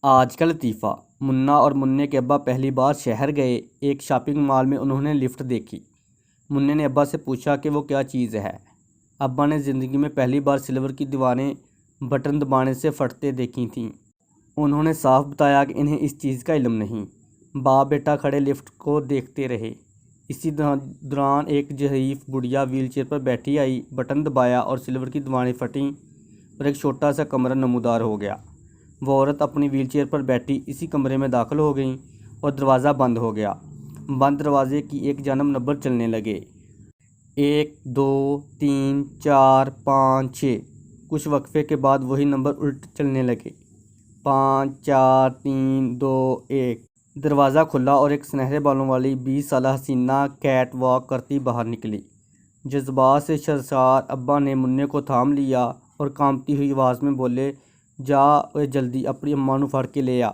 آج کا لطیفہ۔ منا اور منّے کے ابا پہلی بار شہر گئے۔ ایک شاپنگ مال میں انہوں نے لفٹ دیکھی۔ منّے نے ابا سے پوچھا کہ وہ کیا چیز ہے۔ ابا نے زندگی میں پہلی بار سلور کی دیواریں بٹن دبانے سے پھٹتے دیکھی تھیں۔ انہوں نے صاف بتایا کہ انہیں اس چیز کا علم نہیں۔ باپ بیٹا کھڑے لفٹ کو دیکھتے رہے۔ اسی دوران ایک ضعیف بڑھیا ویل چیئر پر بیٹھی آئی، بٹن دبایا اور سلور کی دیواریں پھٹیں اور ایک چھوٹا سا کمرہ نمودار ہو گیا۔ وہ عورت اپنی ویل چیئر پر بیٹھی اسی کمرے میں داخل ہو گئیں اور دروازہ بند ہو گیا۔ بند دروازے کی ایک جانب نمبر چلنے لگے، 1 2 3 4 5 6۔ کچھ وقفے کے بعد وہی نمبر الٹ چلنے لگے، 5 4 3 2 1۔ دروازہ کھلا اور ایک سنہرے بالوں والی 20 سالہ حسینہ کیٹ واک کرتی باہر نکلی۔ جذبات سے سرشار ابا نے منّے کو تھام لیا اور کانپتی ہوئی آواز میں بولے، جا جلدی اپنی اماں نوں پھڑ کے لے آ۔